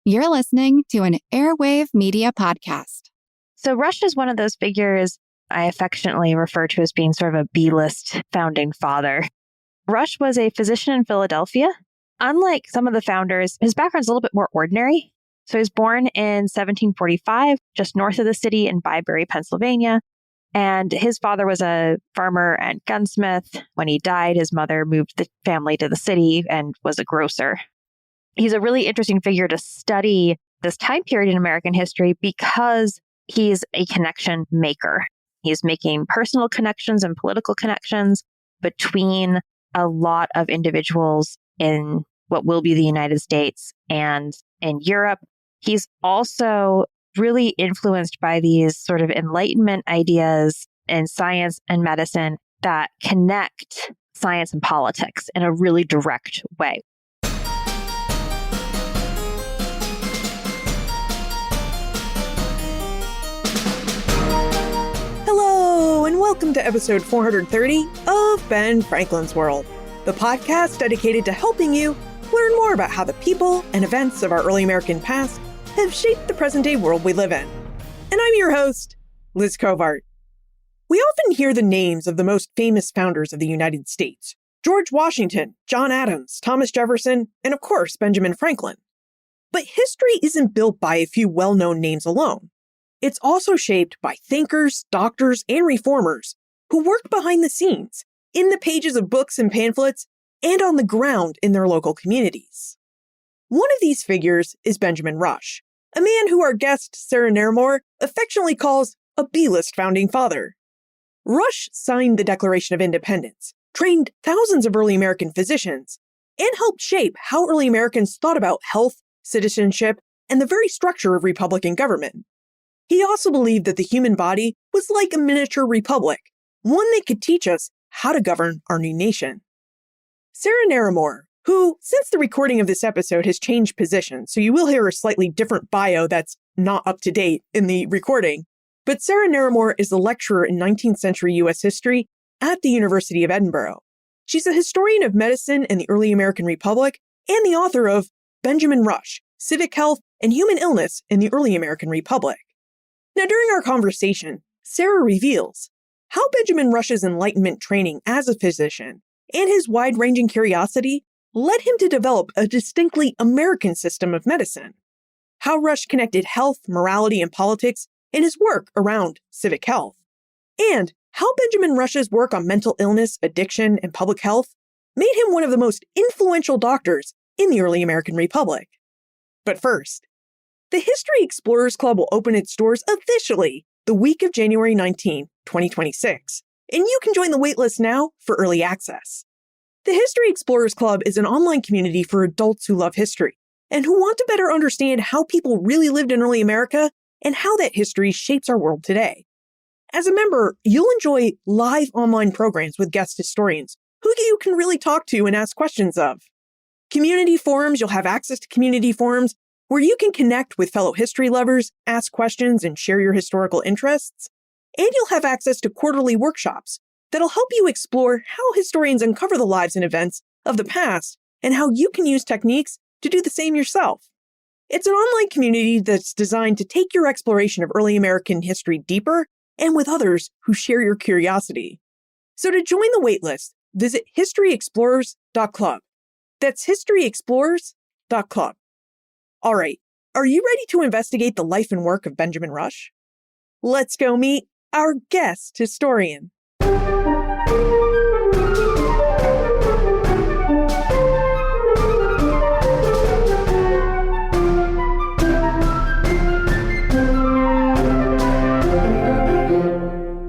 You're listening to an Airwave Media Podcast. So Rush is one of those figures I affectionately refer to as being sort of a B-list founding father. Rush was a physician in Philadelphia. Unlike some of the founders, his background's a little bit more ordinary. So he was born in 1745, just north of the city in Byberry, Pennsylvania. And his father was a farmer and gunsmith. When he died, his mother moved the family to the city and was a grocer. He's a really interesting figure to study this time period in American history because he's a connection maker. He's making personal connections and political connections between a lot of individuals in what will be the United States and in Europe. He's also really influenced by these sort of Enlightenment ideas in science and medicine that connect science and politics in a really direct way. Hello, and welcome to episode 430 of Ben Franklin's World, the podcast dedicated to helping you learn more about how the people and events of our early American past have shaped the present-day world we live in. And I'm your host, Liz Covart. We often hear the names of the most famous founders of the United States: George Washington, John Adams, Thomas Jefferson, and of course, Benjamin Franklin. But history isn't built by a few well-known names alone. It's also shaped by thinkers, doctors, and reformers who worked behind the scenes, in the pages of books and pamphlets, and on the ground in their local communities. One of these figures is Benjamin Rush, a man who our guest Sarah Naramore affectionately calls a B-list founding father. Rush signed the Declaration of Independence, trained thousands of early American physicians, and helped shape how early Americans thought about health, citizenship, and the very structure of Republican government. He also believed that the human body was like a miniature republic, one that could teach us how to govern our new nation. Sarah Naramore, who, since the recording of this episode, has changed positions, so you will hear a slightly different bio that's not up to date in the recording, but Sarah Naramore is a lecturer in 19th century U.S. history at the University of Edinburgh. She's a historian of medicine and the early American Republic and the author of Benjamin Rush, Civic, Health, and Human Illness in the Early American Republic. Now, during our conversation, Sarah reveals how Benjamin Rush's Enlightenment training as a physician and his wide-ranging curiosity led him to develop a distinctly American system of medicine, how Rush connected health, morality, and politics in his work around civic health, and how Benjamin Rush's work on mental illness, addiction, and public health made him one of the most influential doctors in the early American Republic. But first, the History Explorers Club will open its doors officially the week of January 19, 2026, and you can join the waitlist now for early access. The History Explorers Club is an online community for adults who love history and who want to better understand how people really lived in early America and how that history shapes our world today. As a member, you'll enjoy live online programs with guest historians who you can really talk to and ask questions of. Community forums, you'll have access to community forums where you can connect with fellow history lovers, ask questions, and share your historical interests. And you'll have access to quarterly workshops that'll help you explore how historians uncover the lives and events of the past and how you can use techniques to do the same yourself. It's an online community that's designed to take your exploration of early American history deeper and with others who share your curiosity. So to join the waitlist, visit historyexplorers.club. That's historyexplorers.club. All right, are you ready to investigate the life and work of Benjamin Rush? Let's go meet our guest historian.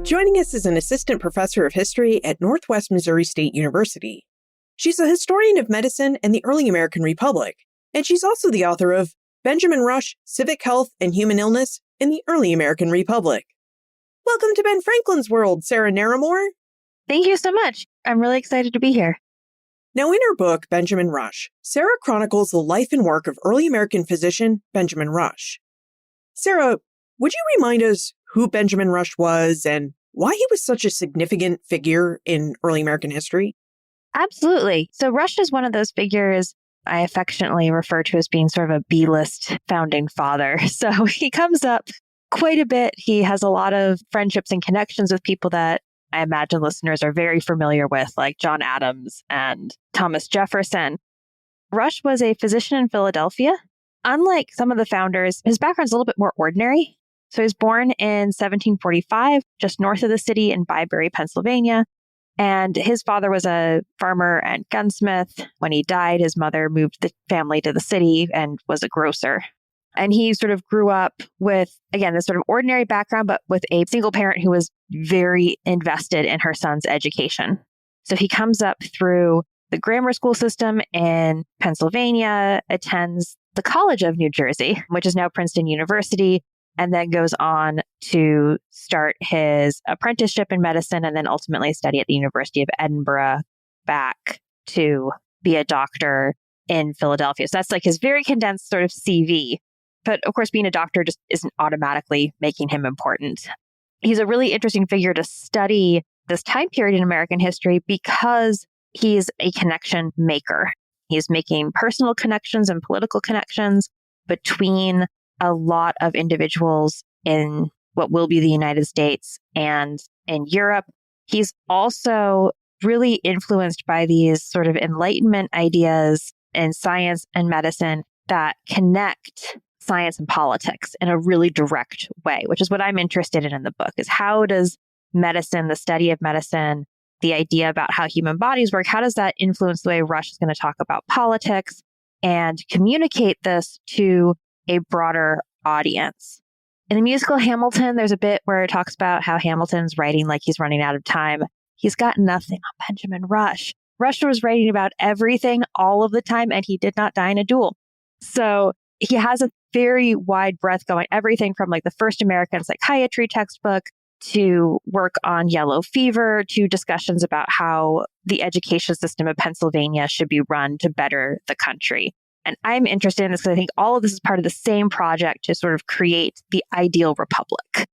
Joining us is an assistant professor of history at Northwest Missouri State University. She's a historian of medicine and the early American Republic, and she's also the author of Benjamin Rush, Civic, Health, and Human Illness in the Early American Republic. Welcome to Ben Franklin's World, Sarah Naramore. Thank you so much. I'm really excited to be here. Now, in her book, Benjamin Rush, Sarah chronicles the life and work of early American physician Benjamin Rush. Sarah, would you remind us who Benjamin Rush was and why he was such a significant figure in early American history? Absolutely. So Rush is one of those figures I affectionately refer to as being sort of a B-list founding father. So he comes up quite a bit. He has a lot of friendships and connections with people that I imagine listeners are very familiar with, like John Adams and Thomas Jefferson. Rush was a physician in Philadelphia. Unlike some of the founders, his background's a little bit more ordinary. So he was born in 1745, just north of the city in Byberry, Pennsylvania. And his father was a farmer and gunsmith. When he died, his mother moved the family to the city and was a grocer. And he sort of grew up with, again, this sort of ordinary background, but with a single parent who was very invested in her son's education. So he comes up through the grammar school system in Pennsylvania, attends the College of New Jersey, which is now Princeton University, and then goes on to start his apprenticeship in medicine and then ultimately study at the University of Edinburgh, back to be a doctor in Philadelphia. So that's like his very condensed sort of CV. But of course, being a doctor just isn't automatically making him important. He's a really interesting figure to study this time period in American history because he's a connection maker. He's making personal connections and political connections between a lot of individuals in what will be the United States and in Europe. He's also really influenced by these sort of Enlightenment ideas in science and medicine that connect science and politics in a really direct way, which is what I'm interested in the book, is how does medicine, the study of medicine, the idea about how human bodies work, how does that influence the way Rush is going to talk about politics and communicate this to a broader audience. In the musical Hamilton, there's a bit where it talks about how Hamilton's writing like he's running out of time. He's got nothing on Benjamin Rush. Rush was writing about everything all of the time, and he did not die in a duel. So he has a very wide breadth going, everything from like the first American psychiatry textbook to work on yellow fever to discussions about how the education system of Pennsylvania should be run to better the country. And I'm interested in this because I think all of this is part of the same project to sort of create the ideal republic.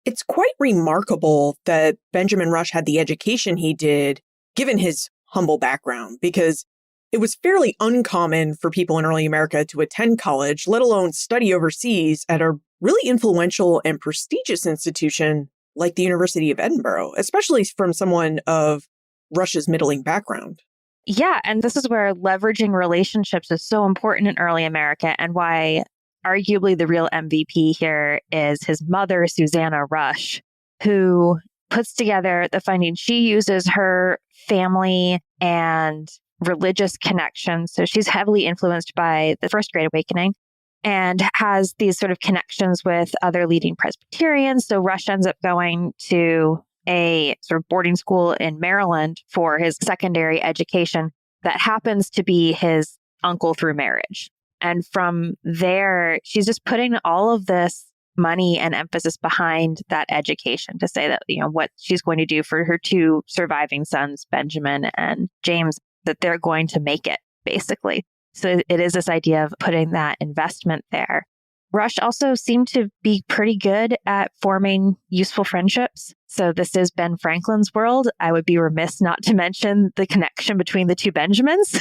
It's quite remarkable that Benjamin Rush had the education he did, given his humble background, because it was fairly uncommon for people in early America to attend college, let alone study overseas at a really influential and prestigious institution like the University of Edinburgh, especially from someone of Rush's middling background. Yeah, and this is where leveraging relationships is so important in early America, and why arguably the real MVP here is his mother, Susanna Rush, who puts together the funding. She uses her family and religious connections. So she's heavily influenced by the First Great Awakening and has these sort of connections with other leading Presbyterians. So Rush ends up going to a sort of boarding school in Maryland for his secondary education that happens to be his uncle through marriage. And from there, she's just putting all of this money and emphasis behind that education to say that, what she's going to do for her two surviving sons, Benjamin and James, that they're going to make it, basically. So it is this idea of putting that investment there. Rush also seemed to be pretty good at forming useful friendships. So this is Ben Franklin's world. I would be remiss not to mention the connection between the two Benjamins.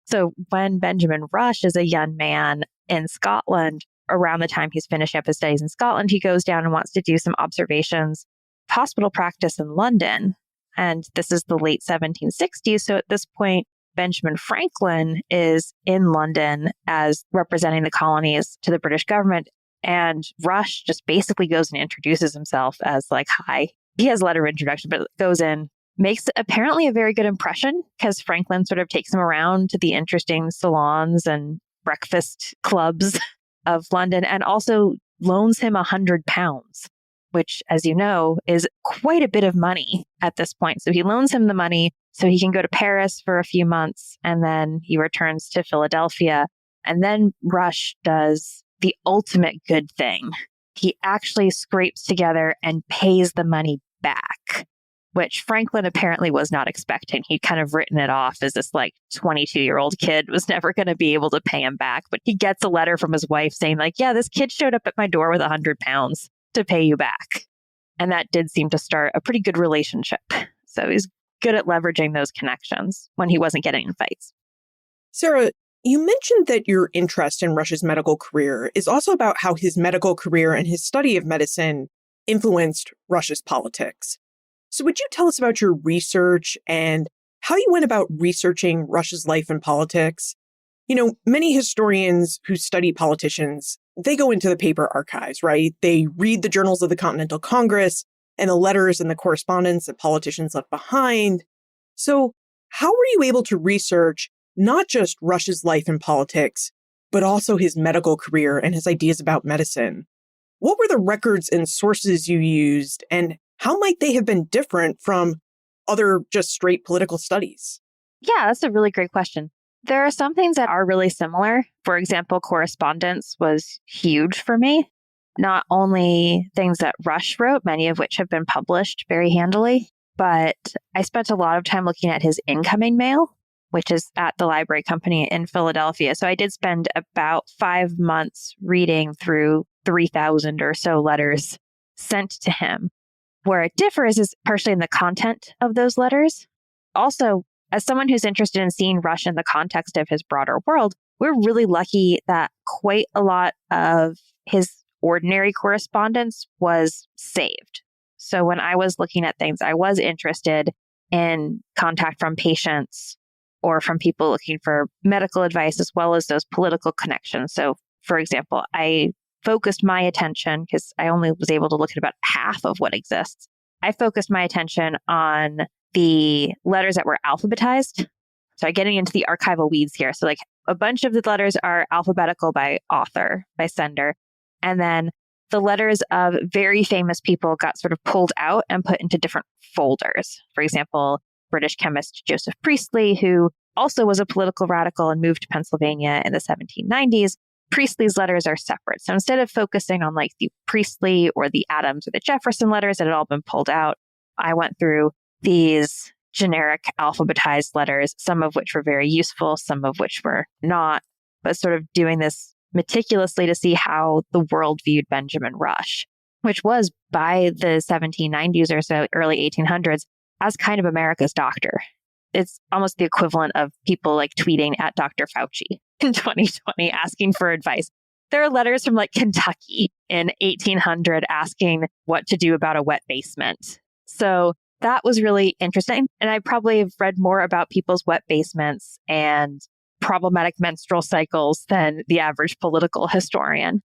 So when Benjamin Rush is a young man in Scotland, around the time he's finishing up his studies in Scotland, he goes down and wants to do some observations, hospital practice in London. And this is the late 1760s. So at this point, Benjamin Franklin is in London as representing the colonies to the British government. And Rush just basically goes and introduces himself as like, hi. He has a letter of introduction, but goes in, makes apparently a very good impression because Franklin sort of takes him around to the interesting salons and breakfast clubs of London and also loans him £100, which, as you know, is quite a bit of money at this point. So he loans him the money so he can go to Paris for a few months and then he returns to Philadelphia. And then Rush does the ultimate good thing. He actually scrapes together and pays the money back, which Franklin apparently was not expecting. He'd kind of written it off as this like 22-year-old kid was never going to be able to pay him back. But he gets a letter from his wife saying like, yeah, this kid showed up at my door with £100 to pay you back. And that did seem to start a pretty good relationship. So he's good at leveraging those connections when he wasn't getting in fights. Sarah, You mentioned that your interest in Rush's medical career is also about how his medical career and his study of medicine influenced Rush's politics. So would you tell us about your research and how you went about researching Rush's life and politics? Many historians who study politicians, they go into the paper archives, right? They read the journals of the Continental Congress and the letters and the correspondence that politicians left behind. So how were you able to research not just Rush's life and politics, but also his medical career and his ideas about medicine? What were the records and sources you used, and how might they have been different from other just straight political studies? Yeah, that's a really great question. There are some things that are really similar. For example, correspondence was huge for me. Not only things that Rush wrote, many of which have been published very handily, but I spent a lot of time looking at his incoming mail, which is at the library company in Philadelphia. So I did spend about 5 months reading through 3,000 or so letters sent to him. Where it differs is partially in the content of those letters. Also, as someone who's interested in seeing Rush in the context of his broader world, we're really lucky that quite a lot of his ordinary correspondence was saved. So when I was looking at things, I was interested in contact from patients or from people looking for medical advice, as well as those political connections. So, for example, I focused my attention, because I only was able to look at about half of what exists. I focused my attention on the letters that were alphabetized. So getting into the archival weeds here. So like a bunch of the letters are alphabetical by author, by sender. And then the letters of very famous people got sort of pulled out and put into different folders. For example, British chemist Joseph Priestley, who also was a political radical and moved to Pennsylvania in the 1790s. Priestley's letters are separate. So instead of focusing on like the Priestley or the Adams or the Jefferson letters that had all been pulled out, I went through these generic alphabetized letters, some of which were very useful, some of which were not, but sort of doing this meticulously to see how the world viewed Benjamin Rush, which was by the 1790s or so, early 1800s, as kind of America's doctor. It's almost the equivalent of people like tweeting at Dr. Fauci in 2020 asking for advice. There are letters from like Kentucky in 1800 asking what to do about a wet basement. So that was really interesting. And I probably have read more about people's wet basements and problematic menstrual cycles than the average political historian.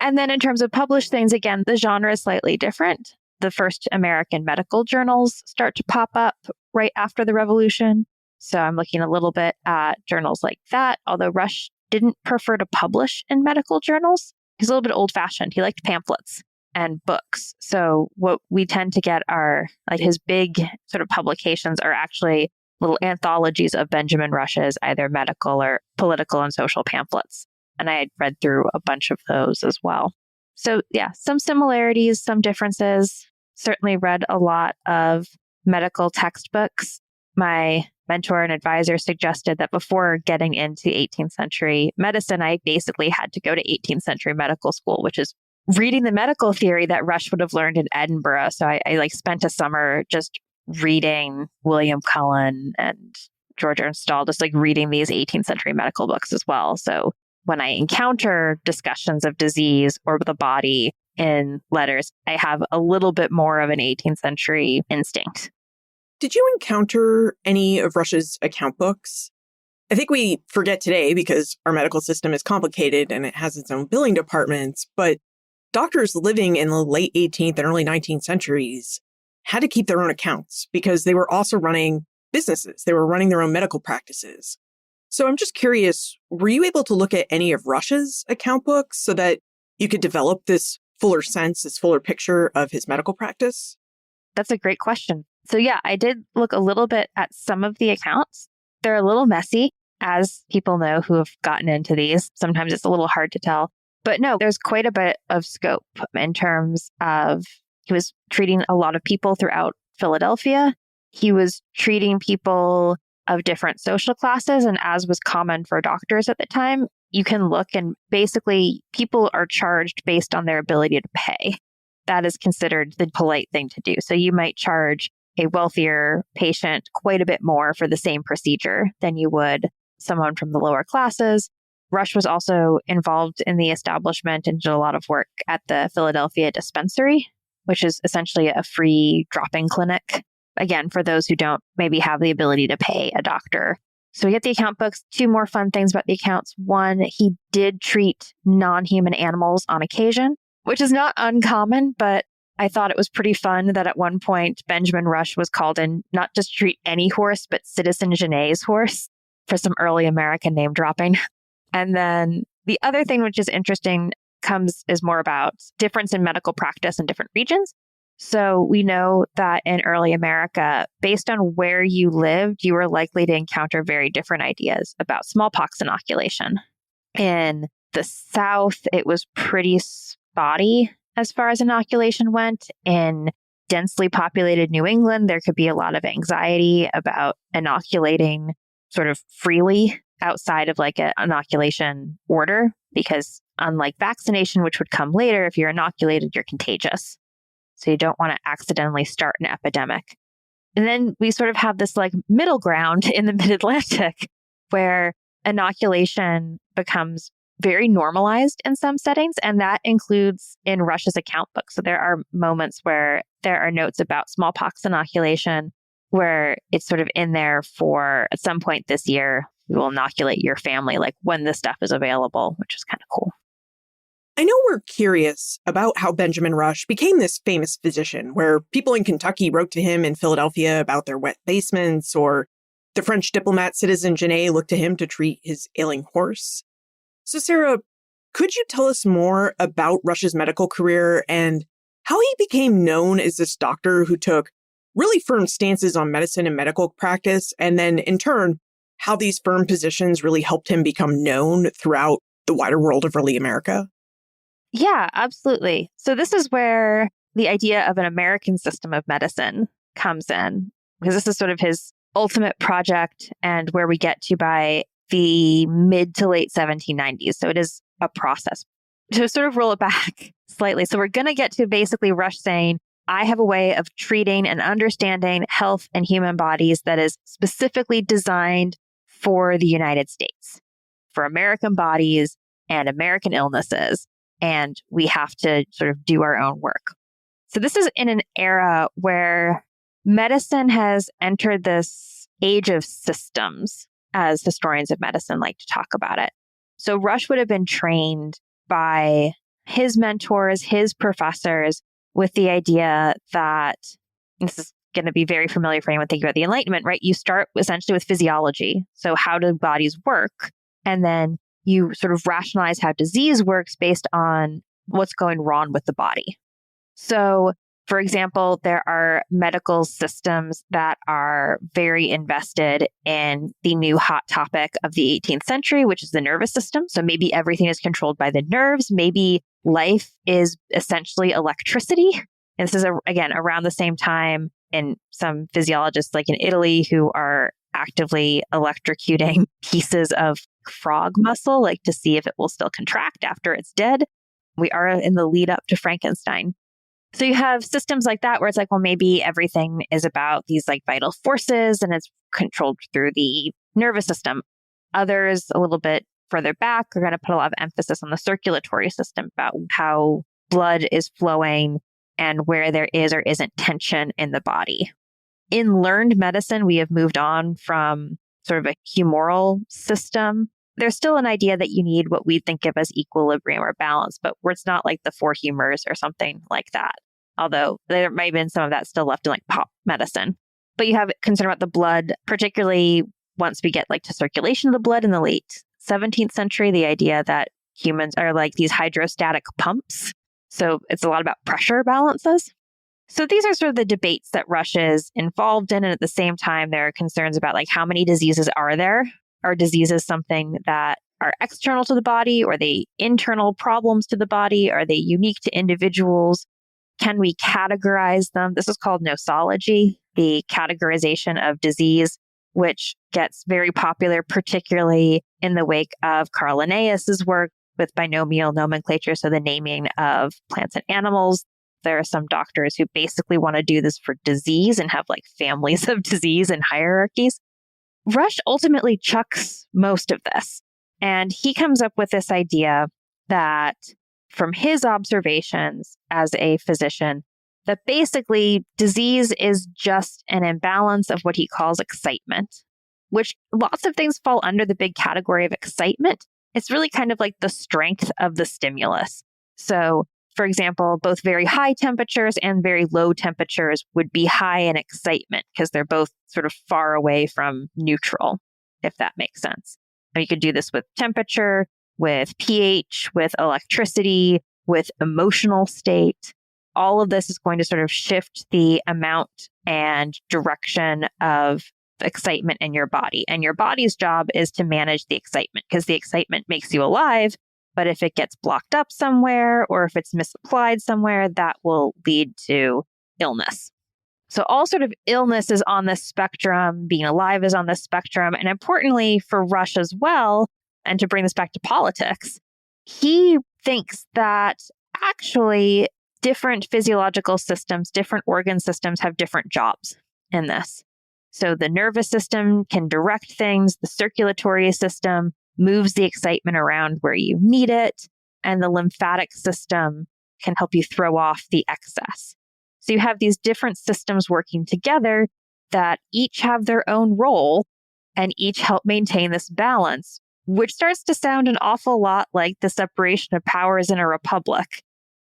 And then in terms of published things, again, the genre is slightly different. The first American medical journals start to pop up right after the revolution. So I'm looking a little bit at journals like that, although Rush didn't prefer to publish in medical journals. He's a little bit old-fashioned. He liked pamphlets and books. So what we tend to get are like his big sort of publications are actually little anthologies of Benjamin Rush's either medical or political and social pamphlets. And I had read through a bunch of those as well. So yeah, some similarities, some differences. Certainly read a lot of medical textbooks. My mentor and advisor suggested that before getting into 18th century medicine, I basically had to go to 18th century medical school, which is reading the medical theory that Rush would have learned in Edinburgh. So I like spent a summer just reading William Cullen and George Ernst Stahl, just like reading these 18th century medical books as well. So when I encounter discussions of disease or the body in letters, I have a little bit more of an 18th century instinct. Did you encounter any of Rush's account books? I think we forget today because our medical system is complicated and it has its own billing departments, but doctors living in the late 18th and early 19th centuries had to keep their own accounts because they were also running businesses. They were running their own medical practices. So I'm just curious, were you able to look at any of Rush's account books so that you could develop this fuller sense, this fuller picture of his medical practice? That's a great question. So yeah, I did look a little bit at some of the accounts. They're a little messy, as people know who have gotten into these. Sometimes it's a little hard to tell. But no, there's quite a bit of scope in terms of he was treating a lot of people throughout Philadelphia. He was treating people of different social classes. And as was common for doctors at the time, you can look and basically people are charged based on their ability to pay. That is considered the polite thing to do. So you might charge a wealthier patient quite a bit more for the same procedure than you would someone from the lower classes. Rush was also involved in the establishment and did a lot of work at the Philadelphia Dispensary, which is essentially a free drop-in clinic. Again, for those who don't maybe have the ability to pay a doctor. So we get the account books. Two more fun things about the accounts. One, he did treat non-human animals on occasion, which is not uncommon, but I thought it was pretty fun that at one point Benjamin Rush was called in not just to treat any horse, but Citizen Genet's horse for some early American name dropping. And then the other thing which is interesting is more about difference in medical practice in different regions. So we know that in early America, based on where you lived, you were likely to encounter very different ideas about smallpox inoculation. In the South, it was pretty spotty as far as inoculation went. In densely populated New England, there could be a lot of anxiety about inoculating sort of freely outside of like an inoculation order, because unlike vaccination, which would come later, if you're inoculated, you're contagious. So you don't want to accidentally start an epidemic. And then we sort of have this like middle ground in the mid-Atlantic where inoculation becomes very normalized in some settings. And that includes in Rush's account book. So there are moments where there are notes about smallpox inoculation where it's sort of in there for at some point this year, we will inoculate your family, like when this stuff is available, which is kind of cool. I know we're curious about how Benjamin Rush became this famous physician, where people in Kentucky wrote to him in Philadelphia about their wet basements, or the French diplomat Citizen Genet looked to him to treat his ailing horse. So, Sarah, could you tell us more about Rush's medical career and how he became known as this doctor who took really firm stances on medicine and medical practice, and then, in turn, how these firm positions really helped him become known throughout the wider world of early America? Yeah, absolutely. So this is where the idea of an American system of medicine comes in, because this is sort of his ultimate project and where we get to by the mid to late 1790s. So it is a process. To sort of roll it back slightly. So we're going to get to basically Rush saying, I have a way of treating and understanding health and human bodies that is specifically designed for the United States, for American bodies and American illnesses. And we have to sort of do our own work. So this is in an era where medicine has entered this age of systems, as historians of medicine like to talk about it. So Rush would have been trained by his mentors, his professors, with the idea that, this is going to be very familiar for anyone thinking about the Enlightenment, right? You start essentially with physiology. So how do bodies work? And then you sort of rationalize how disease works based on what's going wrong with the body. So, for example, there are medical systems that are very invested in the new hot topic of the 18th century, which is the nervous system. So maybe everything is controlled by the nerves. Maybe life is essentially electricity. And this is, again, around the same time in some physiologists like in Italy who are actively electrocuting pieces of frog muscle, like to see if it will still contract after it's dead. We are in the lead up to Frankenstein. So you have systems like that where it's like, well, maybe everything is about these like vital forces and it's controlled through the nervous system. Others a little bit further back are going to put a lot of emphasis on the circulatory system, about how blood is flowing and where there is or isn't tension in the body. In learned medicine, we have moved on from sort of a humoral system. There's still an idea that you need what we think of as equilibrium or balance, but where it's not like the four humors or something like that. Although there might have been some of that still left in like pop medicine. But you have concern about the blood, particularly once we get like to circulation of the blood in the late 17th century, the idea that humans are like these hydrostatic pumps. So it's a lot about pressure balances. So these are sort of the debates that Rush is involved in. And at the same time, there are concerns about like how many diseases are there? Are diseases something that are external to the body? Or are they internal problems to the body? Are they unique to individuals? Can we categorize them? This is called nosology, the categorization of disease, which gets very popular, particularly in the wake of Carl Linnaeus's work with binomial nomenclature, so the naming of plants and animals. There are some doctors who basically want to do this for disease and have like families of disease and hierarchies. Rush ultimately chucks most of this. And he comes up with this idea that from his observations as a physician, that basically disease is just an imbalance of what he calls excitement, which lots of things fall under the big category of excitement. It's really kind of like the strength of the stimulus. So, for example, both very high temperatures and very low temperatures would be high in excitement because they're both sort of far away from neutral, if that makes sense. And you could do this with temperature, with pH, with electricity, with emotional state. All of this is going to sort of shift the amount and direction of excitement in your body. And your body's job is to manage the excitement because the excitement makes you alive. But if it gets blocked up somewhere or if it's misapplied somewhere, that will lead to illness. So all sort of illness is on this spectrum, being alive is on this spectrum. And importantly for Rush as well, and to bring this back to politics, he thinks that actually different physiological systems, different organ systems have different jobs in this. So the nervous system can direct things, the circulatory system moves the excitement around where you need it, and the lymphatic system can help you throw off the excess. So you have these different systems working together that each have their own role and each help maintain this balance, which starts to sound an awful lot like the separation of powers in a republic.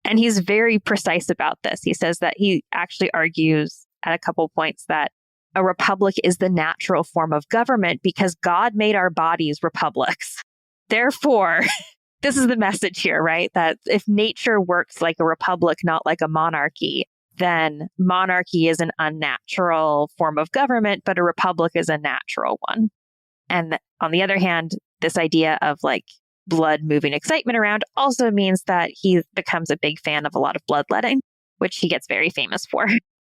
And he's very precise about this. He says that he actually argues at a couple points that a republic is the natural form of government because God made our bodies republics. Therefore, this is the message here, right? That if nature works like a republic, not like a monarchy, then monarchy is an unnatural form of government, but a republic is a natural one. And on the other hand, this idea of like blood moving excitement around also means that he becomes a big fan of a lot of bloodletting, which he gets very famous for.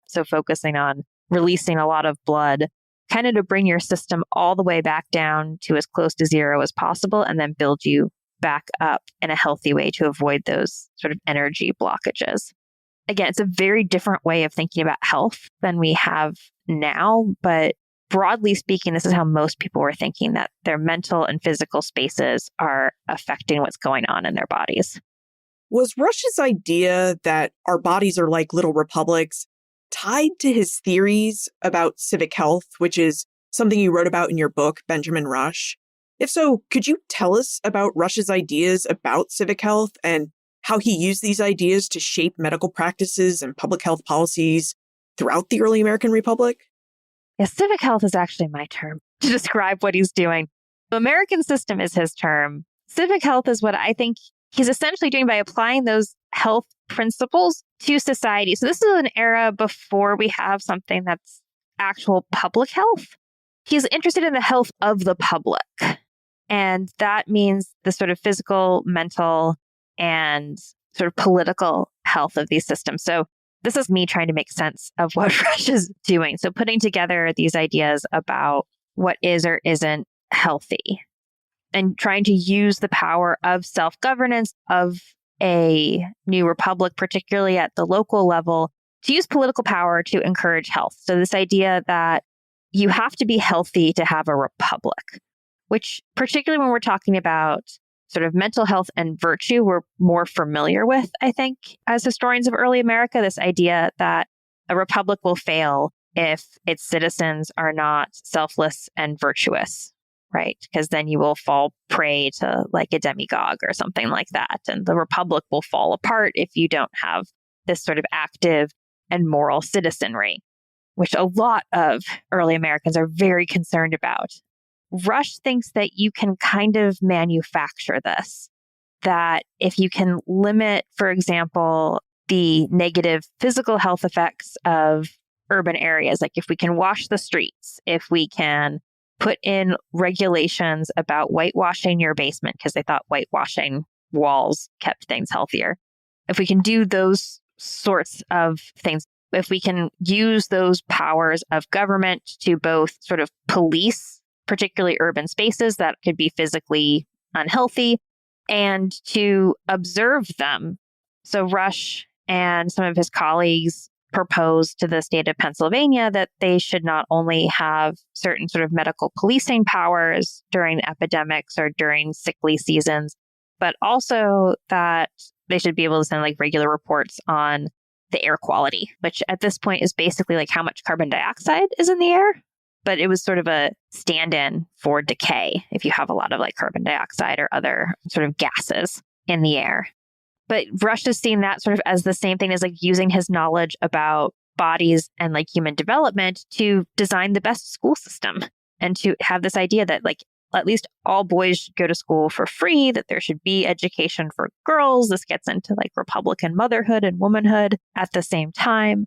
So focusing on releasing a lot of blood, kind of to bring your system all the way back down to as close to zero as possible, and then build you back up in a healthy way to avoid those sort of energy blockages. Again, it's a very different way of thinking about health than we have now, but broadly speaking, this is how most people were thinking, that their mental and physical spaces are affecting what's going on in their bodies. Was Rush's idea that our bodies are like little republics tied to his theories about civic health, which is something you wrote about in your book, Benjamin Rush? If so, could you tell us about Rush's ideas about civic health and how he used these ideas to shape medical practices and public health policies throughout the early American Republic? Yeah, civic health is actually my term to describe what he's doing. The American system is his term. Civic health is what I think he's essentially doing by applying those health principles to society. So this is an era before we have something that's actual public health. He's interested in the health of the public. And that means the sort of physical, mental, and sort of political health of these systems. So this is me trying to make sense of what Rush is doing. So putting together these ideas about what is or isn't healthy and trying to use the power of self-governance of a new republic, particularly at the local level, to use political power to encourage health. So this idea that you have to be healthy to have a republic, which particularly when we're talking about sort of mental health and virtue, we're more familiar with, I think, as historians of early America, this idea that a republic will fail if its citizens are not selfless and virtuous, right? Because then you will fall prey to like a demagogue or something like that. And the republic will fall apart if you don't have this sort of active and moral citizenry, which a lot of early Americans are very concerned about. Rush thinks that you can kind of manufacture this, that if you can limit, for example, the negative physical health effects of urban areas, like if we can wash the streets, if we can put in regulations about whitewashing your basement, because they thought whitewashing walls kept things healthier. If we can do those sorts of things, if we can use those powers of government to both sort of police particularly urban spaces that could be physically unhealthy, and to observe them. So Rush and some of his colleagues proposed to the state of Pennsylvania that they should not only have certain sort of medical policing powers during epidemics or during sickly seasons, but also that they should be able to send like regular reports on the air quality, which at this point is basically like how much carbon dioxide is in the air. But it was sort of a stand-in for decay if you have a lot of like carbon dioxide or other sort of gases in the air. But Rush is seeing that sort of as the same thing as like using his knowledge about bodies and like human development to design the best school system and to have this idea that like at least all boys should go to school for free, that there should be education for girls. This gets into like Republican motherhood and womanhood at the same time.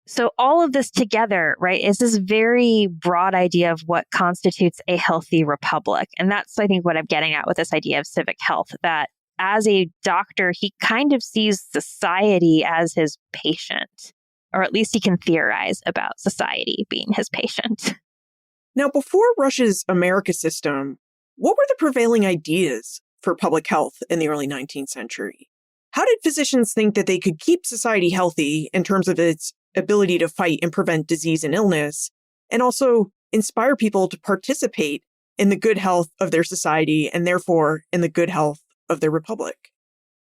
So all of this together, right, is this very broad idea of what constitutes a healthy republic. And that's, I think, what I'm getting at with this idea of civic health, that as a doctor, he kind of sees society as his patient, or at least he can theorize about society being his patient. Now, before Rush's America system, what were the prevailing ideas for public health in the early 19th century? How did physicians think that they could keep society healthy in terms of its ability to fight and prevent disease and illness, and also inspire people to participate in the good health of their society and therefore in the good health of their republic?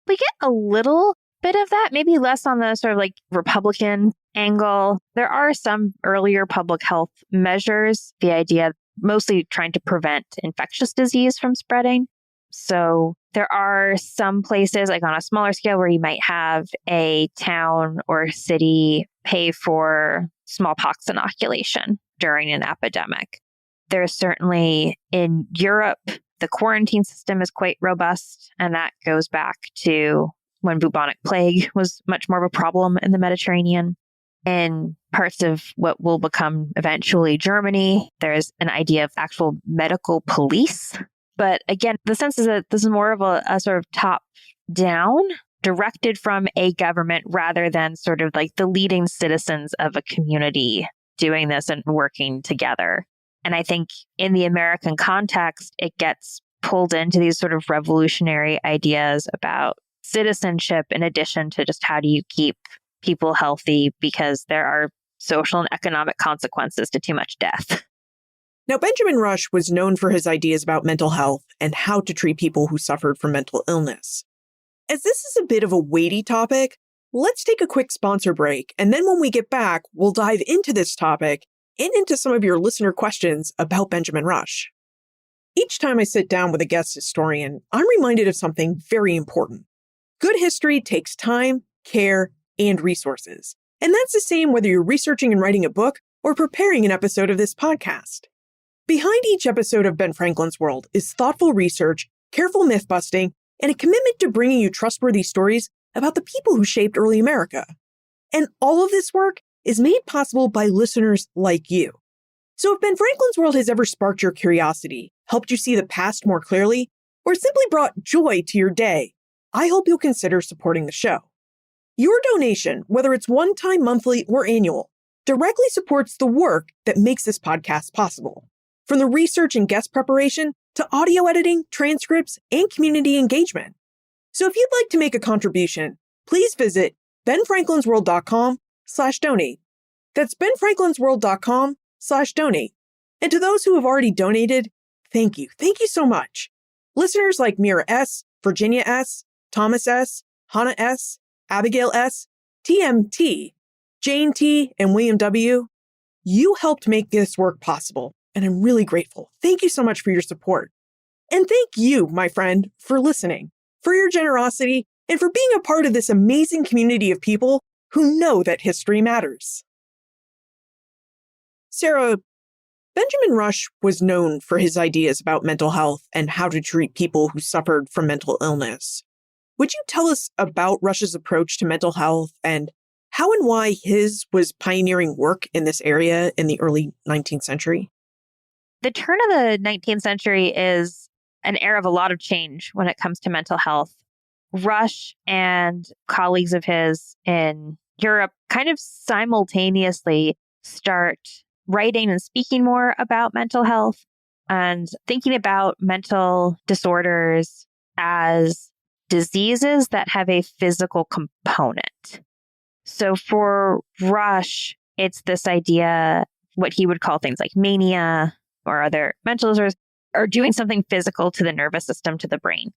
We get a little bit of that, maybe less on the sort of like Republican angle. There are some earlier public health measures, the idea mostly trying to prevent infectious disease from spreading. So there are some places, like on a smaller scale, where you might have a town or city pay for smallpox inoculation during an epidemic. There's certainly in Europe, the quarantine system is quite robust, and that goes back to when bubonic plague was much more of a problem in the Mediterranean. In parts of what will become eventually Germany, there's an idea of actual medical police. But again, the sense is that this is more of a sort of top-down, directed from a government rather than sort of like the leading citizens of a community doing this and working together. And I think in the American context, it gets pulled into these sort of revolutionary ideas about citizenship in addition to just how do you keep people healthy, because there are social and economic consequences to too much death. Now, Benjamin Rush was known for his ideas about mental health and how to treat people who suffered from mental illness. As this is a bit of a weighty topic, let's take a quick sponsor break, and then when we get back, we'll dive into this topic and into some of your listener questions about Benjamin Rush. Each time I sit down with a guest historian, I'm reminded of something very important. Good history takes time, care, and resources. And that's the same whether you're researching and writing a book or preparing an episode of this podcast. Behind each episode of Ben Franklin's World is thoughtful research, careful myth-busting, and a commitment to bringing you trustworthy stories about the people who shaped early America. And all of this work is made possible by listeners like you. So if Ben Franklin's World has ever sparked your curiosity, helped you see the past more clearly, or simply brought joy to your day, I hope you'll consider supporting the show. Your donation, whether it's one-time, monthly, or annual, directly supports the work that makes this podcast possible. From the research and guest preparation to audio editing, transcripts, and community engagement. So if you'd like to make a contribution, please visit benfranklinsworld.com/donate. That's benfranklinsworld.com/donate. And to those who have already donated, thank you. Thank you so much. Listeners like Mira S., Virginia S., Thomas S., Hannah S., Abigail S., TMT, Jane T., and William W., you helped make this work possible. And I'm really grateful. Thank you so much for your support. And thank you, my friend, for listening, for your generosity, and for being a part of this amazing community of people who know that history matters. Sarah, Benjamin Rush was known for his ideas about mental health and how to treat people who suffered from mental illness. Would you tell us about Rush's approach to mental health and how and why his was pioneering work in this area in the early 19th century? The turn of the 19th century is an era of a lot of change when it comes to mental health. Rush and colleagues of his in Europe kind of simultaneously start writing and speaking more about mental health and thinking about mental disorders as diseases that have a physical component. So for Rush, it's this idea, what he would call things like mania or other mental disorders, are doing something physical to the nervous system, to the brain.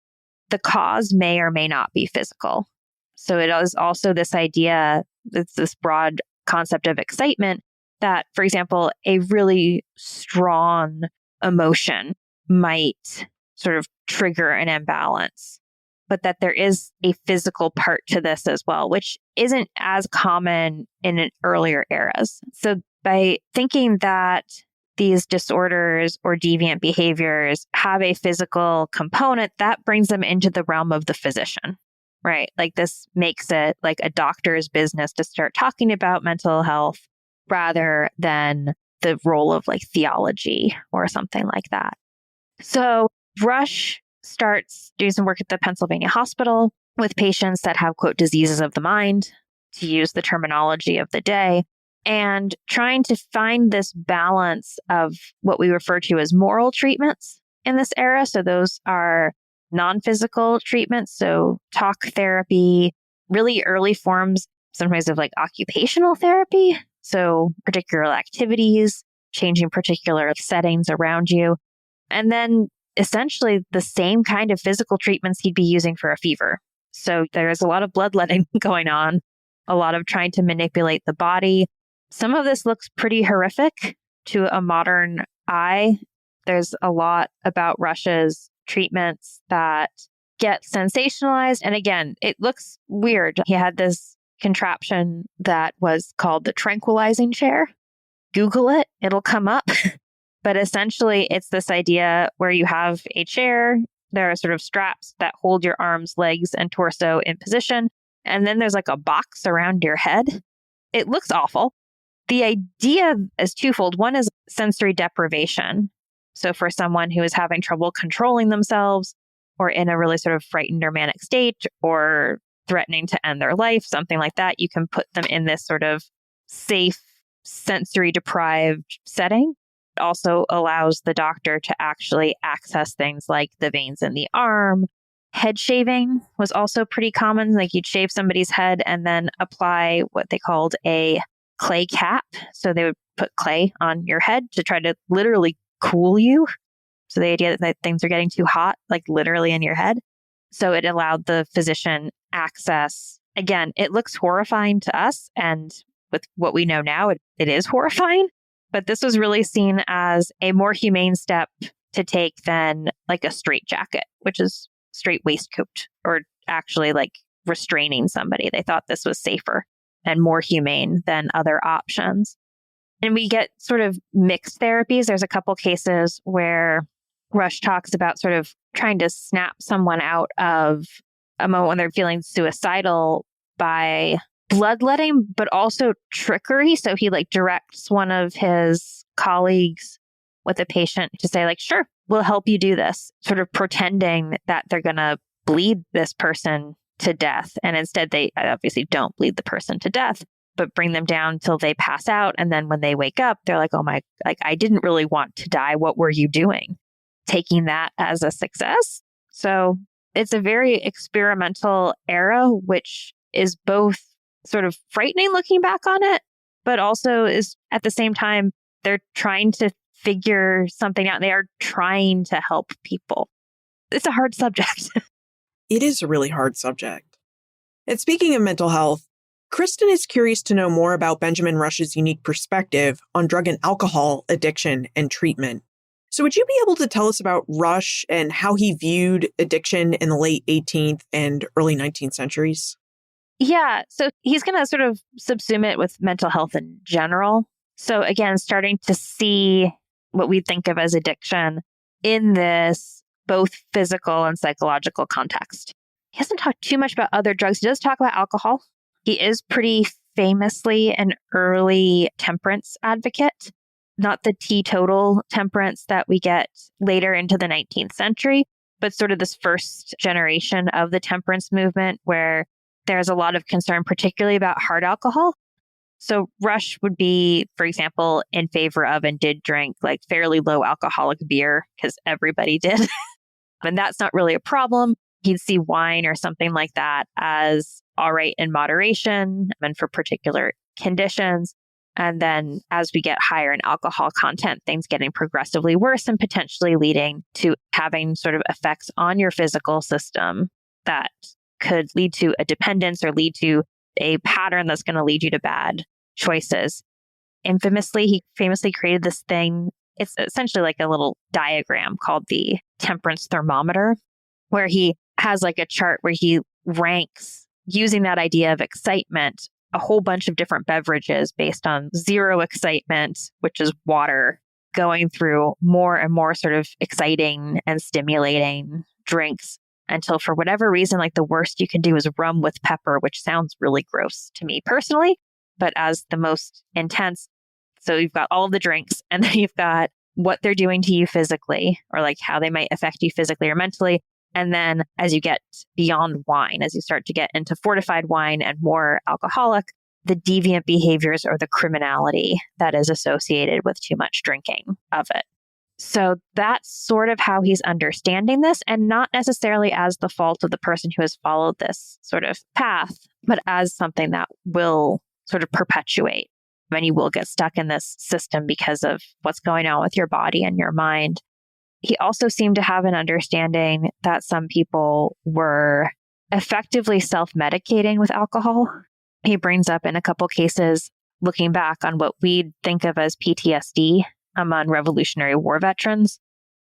The cause may or may not be physical. So it is also this idea, it's this broad concept of excitement that, for example, a really strong emotion might sort of trigger an imbalance, but that there is a physical part to this as well, which isn't as common in earlier eras. So by thinking that these disorders or deviant behaviors have a physical component, that brings them into the realm of the physician, right? Like this makes it like a doctor's business to start talking about mental health rather than the role of like theology or something like that. So Rush starts doing some work at the Pennsylvania hospital with patients that have, quote, diseases of the mind, to use the terminology of the day, and trying to find this balance of what we refer to as moral treatments in this era. So those are non-physical treatments, so talk therapy, really early forms, sometimes of like occupational therapy. So particular activities, changing particular settings around you. And then essentially the same kind of physical treatments he'd be using for a fever. So there's a lot of bloodletting going on, a lot of trying to manipulate the body. Some of this looks pretty horrific to a modern eye. There's a lot about Rush's treatments that get sensationalized. And again, it looks weird. He had this contraption that was called the tranquilizing chair. Google it, it'll come up. But essentially, it's this idea where you have a chair, there are sort of straps that hold your arms, legs, and torso in position. And then there's like a box around your head. It looks awful. The idea is twofold. One is sensory deprivation. So for someone who is having trouble controlling themselves or in a really sort of frightened or manic state or threatening to end their life, something like that, you can put them in this sort of safe, sensory deprived setting. It also allows the doctor to actually access things like the veins in the arm. Head shaving was also pretty common. Like you'd shave somebody's head and then apply what they called a clay cap. So they would put clay on your head to try to literally cool you. So the idea that things are getting too hot, like literally in your head. So it allowed the physician access. Again, it looks horrifying to us. And with what we know now, it is horrifying. But this was really seen as a more humane step to take than like a straitjacket, which is straight waistcoat, or actually like restraining somebody. They thought this was safer and more humane than other options. And we get sort of mixed therapies. There's a couple cases where Rush talks about sort of trying to snap someone out of a moment when they're feeling suicidal by bloodletting, but also trickery. So he like directs one of his colleagues with a patient to say like, sure, we'll help you do this, sort of pretending that they're going to bleed this person to death. And instead they obviously don't bleed the person to death, but bring them down till they pass out. And then when they wake up, they're like, oh my, like I didn't really want to die. What were you doing? Taking that as a success. So it's a very experimental era, which is both sort of frightening looking back on it, but also is at the same time, they're trying to figure something out. They are trying to help people. It's a hard subject. It is a really hard subject. And speaking of mental health, Kristen is curious to know more about Benjamin Rush's unique perspective on drug and alcohol addiction and treatment. So would you be able to tell us about Rush and how he viewed addiction in the late 18th and early 19th centuries? Yeah. So he's going to sort of subsume it with mental health in general. So again, starting to see what we think of as addiction in this both physical and psychological context. He hasn't talked too much about other drugs. He does talk about alcohol. He is pretty famously an early temperance advocate, not the teetotal temperance that we get later into the 19th century, but sort of this first generation of the temperance movement where there's a lot of concern, particularly about hard alcohol. So Rush would be, for example, in favor of and did drink like fairly low alcoholic beer because everybody did. And that's not really a problem. He'd see wine or something like that as all right in moderation and for particular conditions. And then as we get higher in alcohol content, things getting progressively worse and potentially leading to having sort of effects on your physical system that could lead to a dependence or lead to a pattern that's going to lead you to bad choices. He famously created this thing. It's essentially like a little diagram called the temperance thermometer, where he has like a chart where he ranks, using that idea of excitement, a whole bunch of different beverages based on zero excitement, which is water, going through more and more sort of exciting and stimulating drinks until, for whatever reason, like the worst you can do is rum with pepper, which sounds really gross to me personally, but as the most intense. So you've got all of the drinks, and then you've got what they're doing to you physically, or like how they might affect you physically or mentally. And then as you get beyond wine, as you start to get into fortified wine and more alcoholic, the deviant behaviors or the criminality that is associated with too much drinking of it. So that's sort of how he's understanding this, and not necessarily as the fault of the person who has followed this sort of path, but as something that will sort of perpetuate. And you will get stuck in this system because of what's going on with your body and your mind. He also seemed to have an understanding that some people were effectively self-medicating with alcohol. He brings up in a couple cases, looking back on what we'd think of as PTSD among Revolutionary War veterans,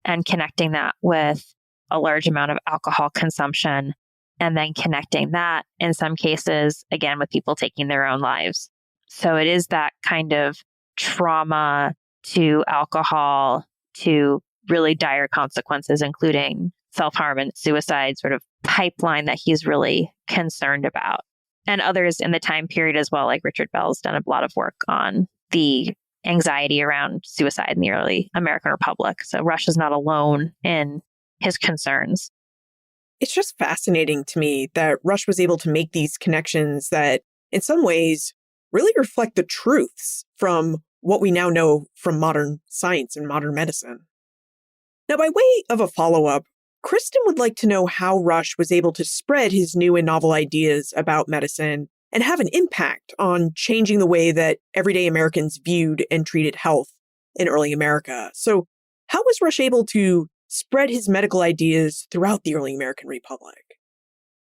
and connecting that with a large amount of alcohol consumption, and then connecting that in some cases, again, with people taking their own lives. So it is that kind of trauma to alcohol to really dire consequences, including self-harm and suicide, sort of pipeline that he's really concerned about. And others in the time period as well, like Richard Bell's done a lot of work on the anxiety around suicide in the early American Republic. So Rush is not alone in his concerns. It's just fascinating to me that Rush was able to make these connections that, in some ways, really reflect the truths from what we now know from modern science and modern medicine. Now, by way of a follow-up, Kristen would like to know how Rush was able to spread his new and novel ideas about medicine and have an impact on changing the way that everyday Americans viewed and treated health in early America. So how was Rush able to spread his medical ideas throughout the early American Republic?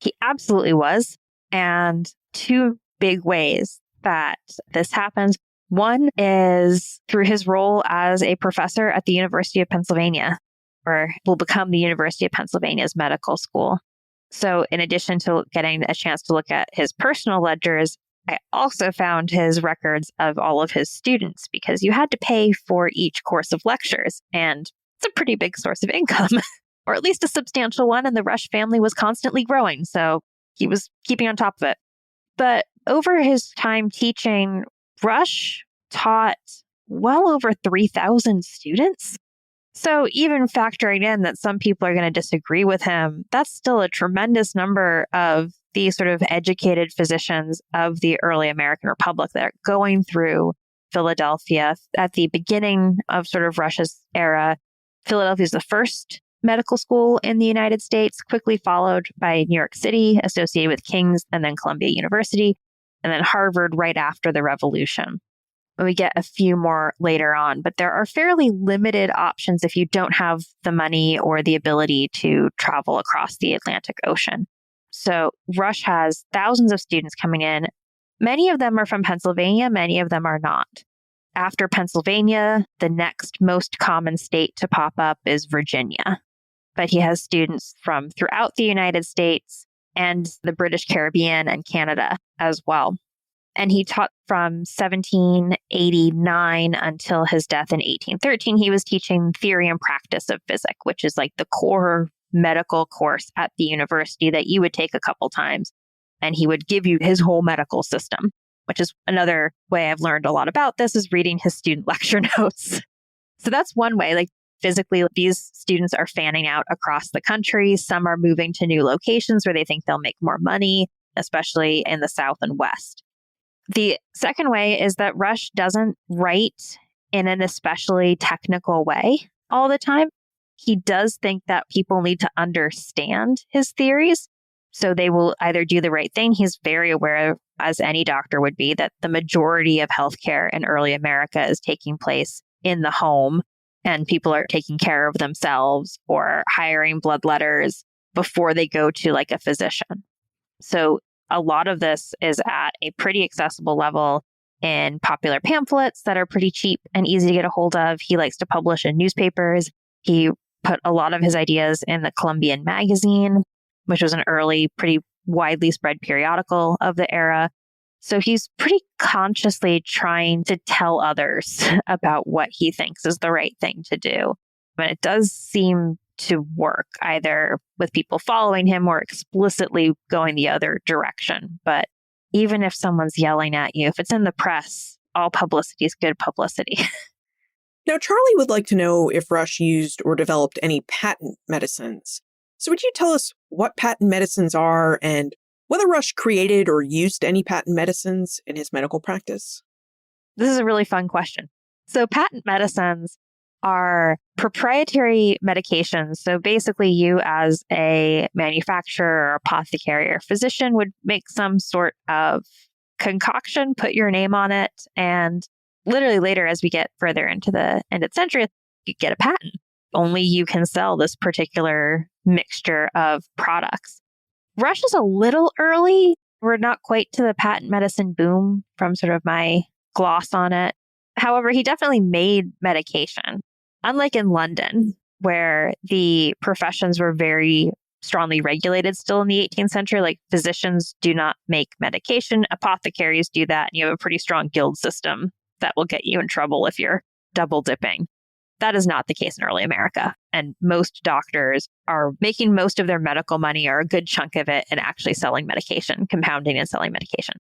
He absolutely was. And two big ways that this happens. One is through his role as a professor at the University of Pennsylvania, or will become the University of Pennsylvania's medical school. So in addition to getting a chance to look at his personal ledgers, I also found his records of all of his students, because you had to pay for each course of lectures. And it's a pretty big source of income, or at least a substantial one. And the Rush family was constantly growing, so he was keeping on top of it. But over his time teaching, Rush taught well over 3,000 students. So even factoring in that some people are going to disagree with him, that's still a tremendous number of these sort of educated physicians of the early American Republic that are going through Philadelphia at the beginning of sort of Rush's era. Philadelphia is the first medical school in the United States, quickly followed by New York City, associated with King's, and then Columbia University, and then Harvard right after the Revolution. We get a few more later on, but there are fairly limited options if you don't have the money or the ability to travel across the Atlantic Ocean. So Rush has thousands of students coming in. Many of them are from Pennsylvania, many of them are not. After Pennsylvania, the next most common state to pop up is Virginia. But he has students from throughout the United States and the British Caribbean and Canada as well. And he taught from 1789 until his death in 1813. He was teaching theory and practice of physics, which is like the core medical course at the university that you would take a couple times. And he would give you his whole medical system, which is another way I've learned a lot about this, is reading his student lecture notes. So that's one way. Like physically, these students are fanning out across the country. Some are moving to new locations where they think they'll make more money, especially in the South and West. The second way is that Rush doesn't write in an especially technical way all the time. he does think that people need to understand his theories. So they will either do the right thing. He's very aware, as any doctor would be, that the majority of healthcare in early America is taking place in the home, and people are taking care of themselves or hiring bloodletters before they go to like a physician. So a lot of this is at a pretty accessible level in popular pamphlets that are pretty cheap and easy to get a hold of. He likes to publish in newspapers. He put a lot of his ideas in the Columbian Magazine, which was an early, pretty widely spread periodical of the era. So he's pretty consciously trying to tell others about what he thinks is the right thing to do. But it does seem to work, either with people following him or explicitly going the other direction. But even if someone's yelling at you, if it's in the press, all publicity is good publicity. Now, Charlie would like to know if Rush used or developed any patent medicines. So would you tell us what patent medicines are and whether Rush created or used any patent medicines in his medical practice? This is a really fun question. So patent medicines are proprietary medications. So basically you as a manufacturer or apothecary or physician would make some sort of concoction, put your name on it, and literally later, as we get further into the end of the century, you get a patent. Only you can sell this particular mixture of products. Rush is a little early. We're not quite to the patent medicine boom from sort of my gloss on it. However, he definitely made medication. Unlike in London, where the professions were very strongly regulated still in the 18th century, like physicians do not make medication, apothecaries do that, and you have a pretty strong guild system that will get you in trouble if you're double dipping. That is not the case in early America. And most doctors are making most of their medical money, or a good chunk of it, in actually selling medication, compounding and selling medication.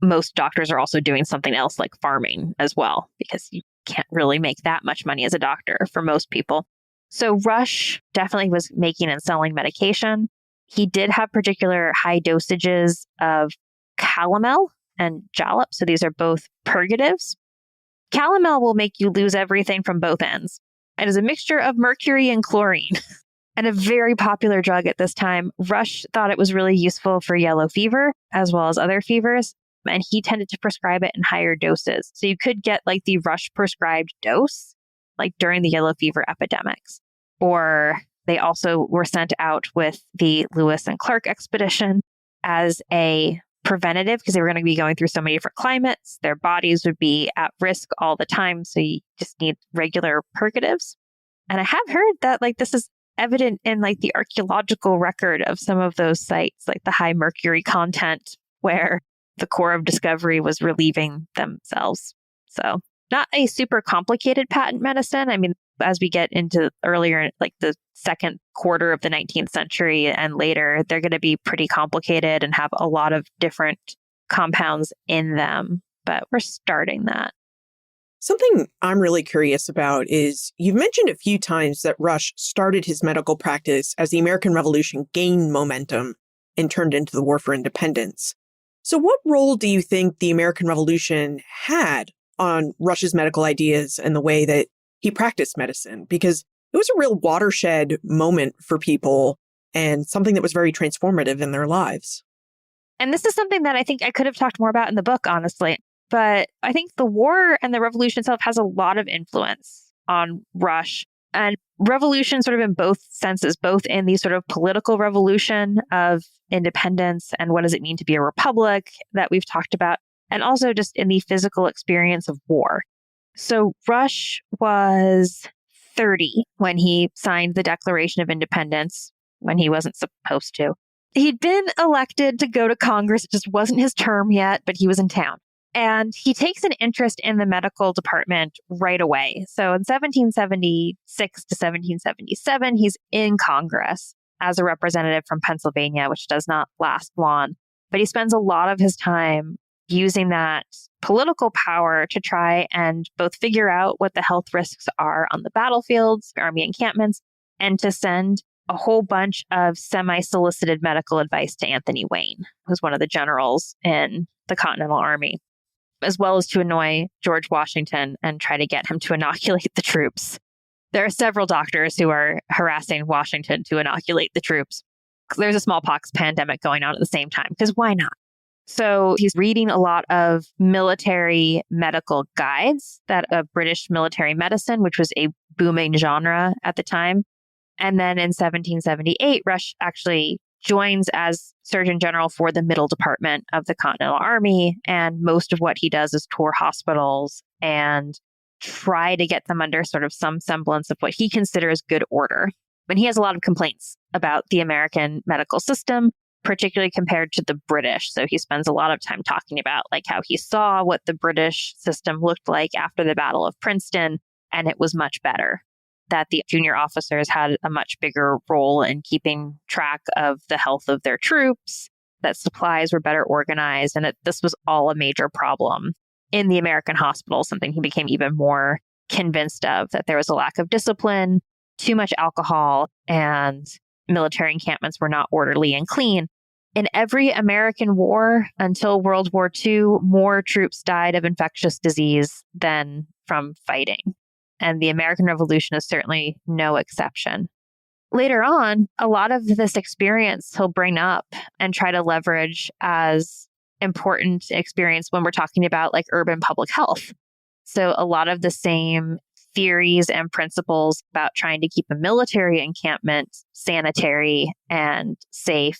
Most doctors are also doing something else like farming as well, because you can't really make that much money as a doctor for most people. So Rush definitely was making and selling medication. He did have particular high dosages of calomel and jalap. So these are both purgatives. Calomel will make you lose everything from both ends. It is a mixture of mercury and chlorine and a very popular drug at this time. Rush thought it was really useful for yellow fever as well as other fevers, and he tended to prescribe it in higher doses. So you could get like the Rush prescribed dose, like during the yellow fever epidemics. Or they also were sent out with the Lewis and Clark expedition as a preventative, because they were going to be going through so many different climates. Their bodies would be at risk all the time. So you just need regular purgatives. And I have heard that like this is evident in like the archaeological record of some of those sites, like the high mercury content where the Corps of Discovery was relieving themselves. So not a super complicated patent medicine. I mean, as we get into earlier, like the second quarter of the 19th century and later, they're going to be pretty complicated and have a lot of different compounds in them. But we're starting that. Something I'm really curious about is you've mentioned a few times that Rush started his medical practice as the American Revolution gained momentum and turned into the War for Independence. So what role do you think the American Revolution had on Rush's medical ideas and the way that he practiced medicine? Because it was a real watershed moment for people and something that was very transformative in their lives. And this is something that I think I could have talked more about in the book, honestly. But I think the war and the revolution itself has a lot of influence on Rush. And revolution sort of in both senses, both in the sort of political revolution of independence and what does it mean to be a republic that we've talked about, and also just in the physical experience of war. So Rush was 30 when he signed the Declaration of Independence, when he wasn't supposed to. He'd been elected to go to Congress. It just wasn't his term yet, but he was in town. And he takes an interest in the medical department right away. So in 1776 to 1777, he's in Congress as a representative from Pennsylvania, which does not last long. But he spends a lot of his time using that political power to try and both figure out what the health risks are on the battlefields, army encampments, and to send a whole bunch of semi-solicited medical advice to Anthony Wayne, who's one of the generals in the Continental Army, as well as to annoy George Washington and try to get him to inoculate the troops. There are several doctors who are harassing Washington to inoculate the troops. There's a smallpox pandemic going on at the same time, because why not? So he's reading a lot of military medical guides that of British military medicine, which was a booming genre at the time. And then in 1778, Rush actually joins as Surgeon General for the Middle Department of the Continental Army. And most of what he does is tour hospitals and try to get them under sort of some semblance of what he considers good order. And he has a lot of complaints about the American medical system, particularly compared to the British. So he spends a lot of time talking about like how he saw what the British system looked like after the Battle of Princeton, and it was much better. That the junior officers had a much bigger role in keeping track of the health of their troops, that supplies were better organized, and that this was all a major problem in the American hospital, something he became even more convinced of, that there was a lack of discipline, too much alcohol, and military encampments were not orderly and clean. In every American war until World War II, more troops died of infectious disease than from fighting. And the American Revolution is certainly no exception. Later on, a lot of this experience he'll bring up and try to leverage as important experience when we're talking about like urban public health. So a lot of the same theories and principles about trying to keep a military encampment sanitary and safe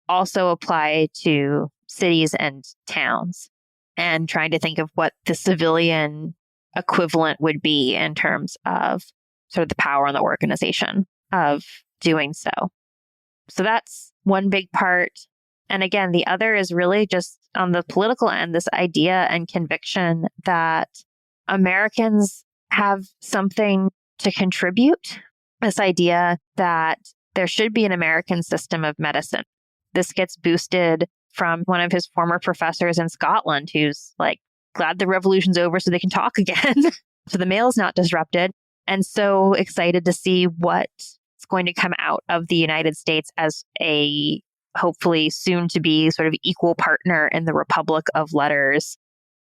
also apply to cities and towns, and trying to think of what the civilian equivalent would be in terms of sort of the power and the organization of doing so. So that's one big part. And again, the other is really just on the political end, this idea and conviction that Americans have something to contribute. This idea that there should be an American system of medicine. This gets boosted from one of his former professors in Scotland, who's like, glad the revolution's over so they can talk again. So the mail's not disrupted. And so excited to see what's going to come out of the United States as a hopefully soon to be sort of equal partner in the Republic of Letters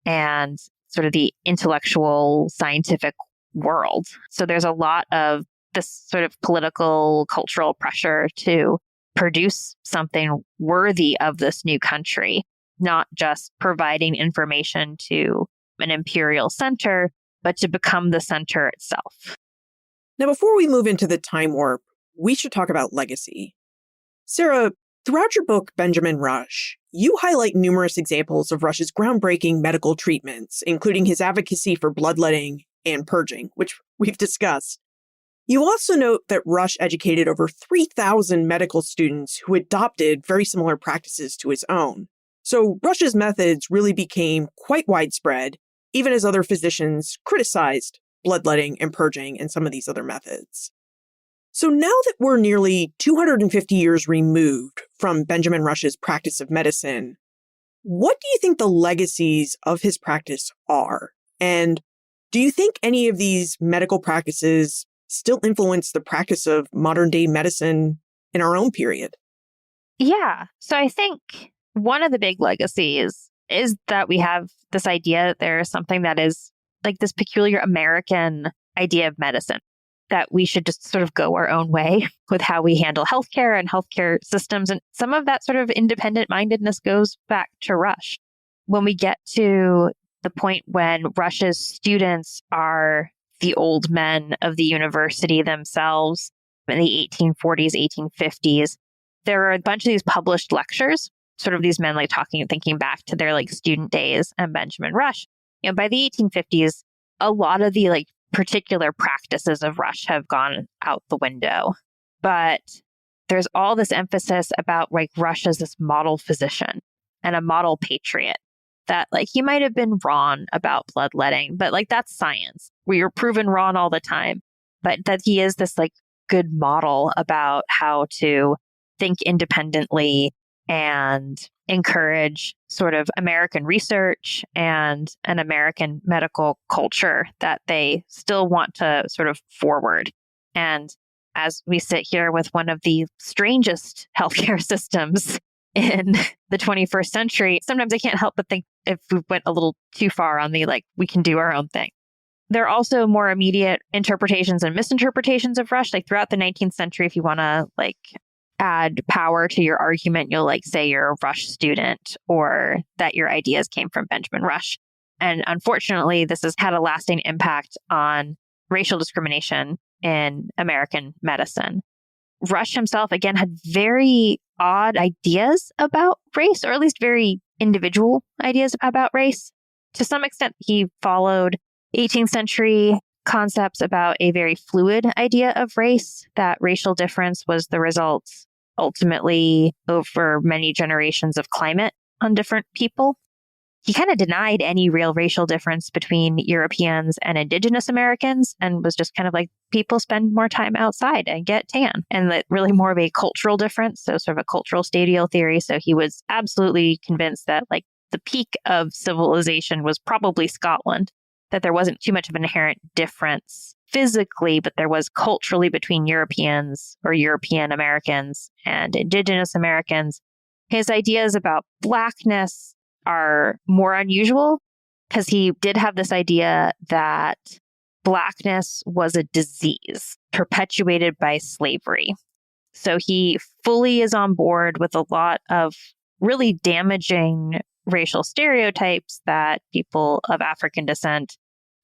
and sort of the intellectual scientific world. So there's a lot of this sort of political, cultural pressure to produce something worthy of this new country, not just providing information to an imperial center, but to become the center itself. Now, before we move into the time warp, we should talk about legacy. Sarah, throughout your book, Benjamin Rush, you highlight numerous examples of Rush's groundbreaking medical treatments, including his advocacy for bloodletting and purging, which we've discussed. You also note that Rush educated over 3,000 medical students who adopted very similar practices to his own. So Rush's methods really became quite widespread, even as other physicians criticized bloodletting and purging and some of these other methods. So now that we're nearly 250 years removed from Benjamin Rush's practice of medicine, what do you think the legacies of his practice are? And do you think any of these medical practices still influence the practice of modern day medicine in our own period? Yeah. So I think one of the big legacies is that we have this idea that there is something that is like this peculiar American idea of medicine, that we should just sort of go our own way with how we handle healthcare and healthcare systems. And some of that sort of independent mindedness goes back to Rush. When we get to the point when Rush's students are the old men of the university themselves in the 1840s, 1850s, there are a bunch of these published lectures, sort of these men like talking and thinking back to their like student days and Benjamin Rush. By the 1850s, a lot of the like particular practices of Rush have gone out the window. But there's all this emphasis about like Rush as this model physician and a model patriot, that like he might have been wrong about bloodletting, but like that's science. We are proven wrong all the time. But that he is this like good model about how to think independently and encourage sort of American research and an American medical culture that they still want to sort of forward. And as we sit here with one of the strangest healthcare systems in the 21st century, sometimes I can't help but think if we went a little too far on the like, we can do our own thing. There are also more immediate interpretations and misinterpretations of Rush. Like throughout the 19th century, if you want to add power to your argument, you'll say you're a Rush student or that your ideas came from Benjamin Rush. And unfortunately, this has had a lasting impact on racial discrimination in American medicine. Rush himself, again, had very odd ideas about race, or at least very individual ideas about race. To some extent, he followed 18th century concepts about a very fluid idea of race, that racial difference was the result ultimately over many generations of climate on different people. He kind of denied any real racial difference between Europeans and Indigenous Americans and was just kind of people spend more time outside and get tan, and that really more of a cultural difference. So sort of a cultural stadial theory. So he was absolutely convinced that the peak of civilization was probably Scotland, that there wasn't too much of an inherent difference physically, but there was culturally between Europeans or European Americans and Indigenous Americans. His ideas about Blackness are more unusual because he did have this idea that Blackness was a disease perpetuated by slavery. So he fully is on board with a lot of really damaging racial stereotypes that people of African descent,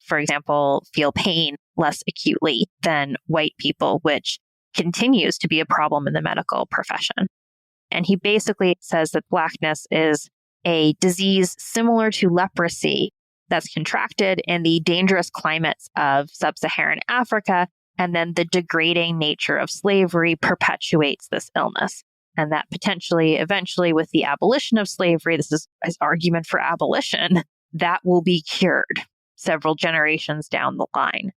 for example, feel pain less acutely than white people, which continues to be a problem in the medical profession. And he basically says that Blackness is a disease similar to leprosy that's contracted in the dangerous climates of sub-Saharan Africa, and then the degrading nature of slavery perpetuates this illness. And that potentially, eventually, with the abolition of slavery, this is his argument for abolition, that will be cured several generations down the line.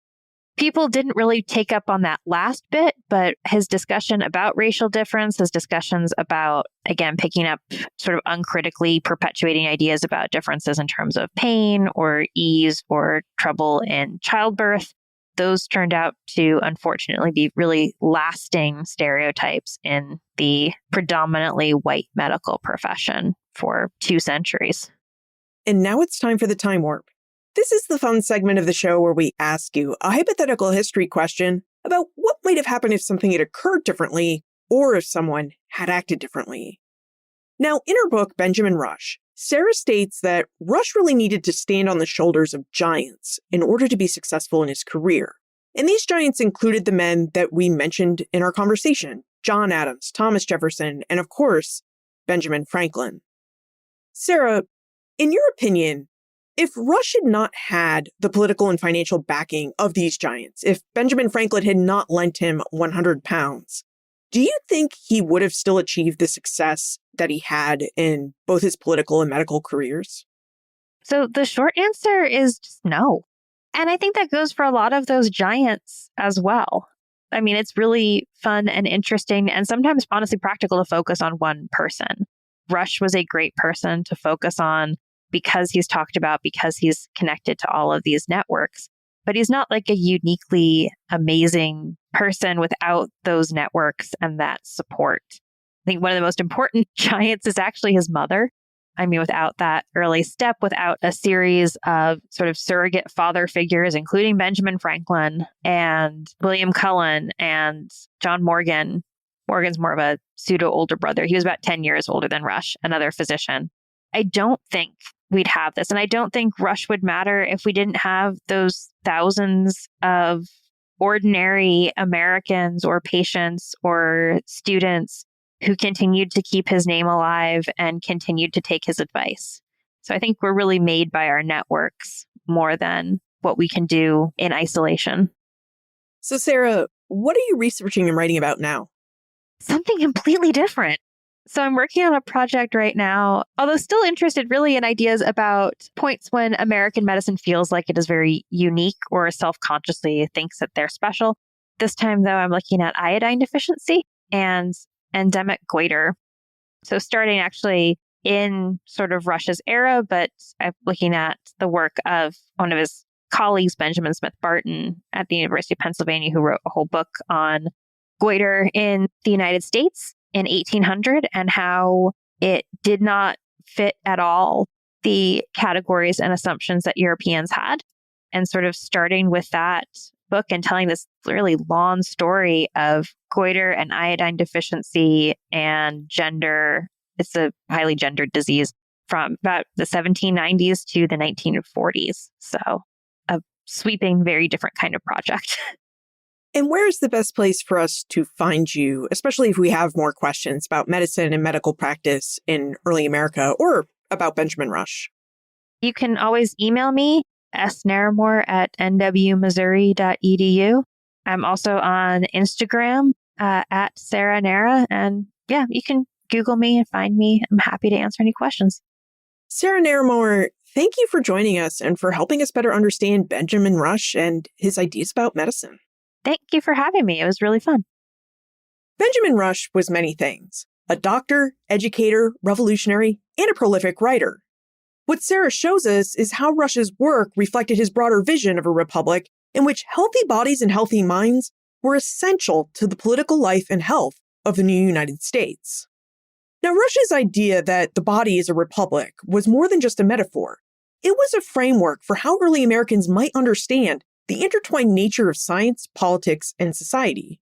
People didn't really take up on that last bit, but his discussion about racial difference, his discussions about, again, picking up sort of uncritically perpetuating ideas about differences in terms of pain or ease or trouble in childbirth, those turned out to, unfortunately, be really lasting stereotypes in the predominantly white medical profession for 2 centuries. And now it's time for the time warp. This is the fun segment of the show where we ask you a hypothetical history question about what might have happened if something had occurred differently or if someone had acted differently. Now, in her book, Benjamin Rush, Sarah states that Rush really needed to stand on the shoulders of giants in order to be successful in his career. And these giants included the men that we mentioned in our conversation, John Adams, Thomas Jefferson, and of course, Benjamin Franklin. Sarah, in your opinion, if Rush had not had the political and financial backing of these giants, if Benjamin Franklin had not lent him 100 pounds, do you think he would have still achieved the success that he had in both his political and medical careers? So the short answer is just no. And I think that goes for a lot of those giants as well. I mean, it's really fun and interesting and sometimes honestly practical to focus on one person. Rush was a great person to focus on because he's talked about, because he's connected to all of these networks. But he's not a uniquely amazing person without those networks and that support. I think one of the most important giants is actually his mother. I mean, without that early step, without a series of sort of surrogate father figures, including Benjamin Franklin and William Cullen and John Morgan. Morgan's more of a pseudo older brother. He was about 10 years older than Rush, another physician. I don't think we'd have this. And I don't think Rush would matter if we didn't have those thousands of ordinary Americans or patients or students who continued to keep his name alive and continued to take his advice. So I think we're really made by our networks more than what we can do in isolation. So Sarah, what are you researching and writing about now? Something completely different. So I'm working on a project right now, although still interested really in ideas about points when American medicine feels like it is very unique or self-consciously thinks that they're special. This time, though, I'm looking at iodine deficiency and endemic goiter. So starting actually in sort of Rush's era, but I'm looking at the work of one of his colleagues, Benjamin Smith Barton at the University of Pennsylvania, who wrote a whole book on goiter in the United States in 1800 and how it did not fit at all the categories and assumptions that Europeans had. and sort of starting with that book and telling this really long story of goiter and iodine deficiency and gender. It's a highly gendered disease from about the 1790s to the 1940s. So a sweeping, very different kind of project. And where is the best place for us to find you, especially if we have more questions about medicine and medical practice in early America or about Benjamin Rush? You can always email me, snarramore@nwmissouri.edu. I'm also on Instagram at Sarah Nara. And yeah, you can Google me and find me. I'm happy to answer any questions. Sarah Naramore, thank you for joining us and for helping us better understand Benjamin Rush and his ideas about medicine. Thank you for having me. It was really fun. Benjamin Rush was many things: a doctor, educator, revolutionary, and a prolific writer. What Sarah shows us is how Rush's work reflected his broader vision of a republic in which healthy bodies and healthy minds were essential to the political life and health of the new United States. Now, Rush's idea that the body is a republic was more than just a metaphor. It was a framework for how early Americans might understand the intertwined nature of science, politics, and society.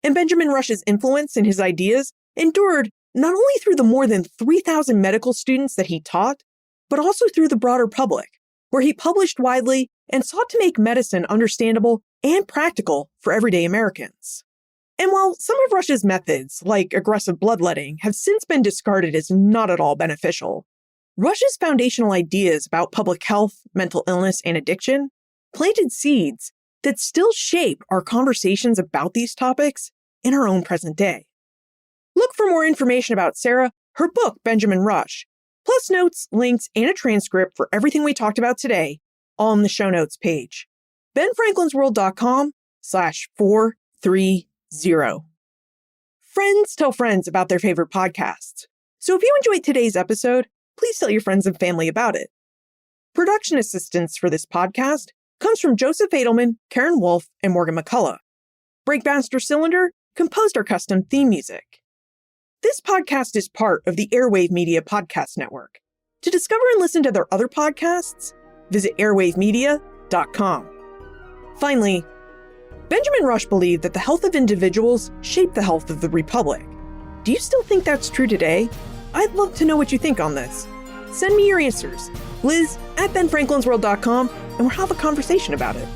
And Benjamin Rush's influence and his ideas endured not only through the more than 3,000 medical students that he taught, but also through the broader public, where he published widely and sought to make medicine understandable and practical for everyday Americans. And while some of Rush's methods, like aggressive bloodletting, have since been discarded as not at all beneficial, Rush's foundational ideas about public health, mental illness, and addiction planted seeds that still shape our conversations about these topics in our own present day. Look for more information about Sarah, her book, Benjamin Rush, plus notes, links, and a transcript for everything we talked about today, all on the show notes page. benfranklinsworld.com/430. Friends tell friends about their favorite podcasts. So if you enjoyed today's episode, please tell your friends and family about it. Production assistance for this podcast comes from Joseph Edelman, Karen Wolf, and Morgan McCullough. Breakmaster Cylinder composed our custom theme music. This podcast is part of the Airwave Media Podcast Network. To discover and listen to their other podcasts, visit airwavemedia.com. Finally, Benjamin Rush believed that the health of individuals shaped the health of the Republic. Do you still think that's true today? I'd love to know what you think on this. Send me your answers, Liz@benfranklinsworld.com, and we'll have a conversation about it.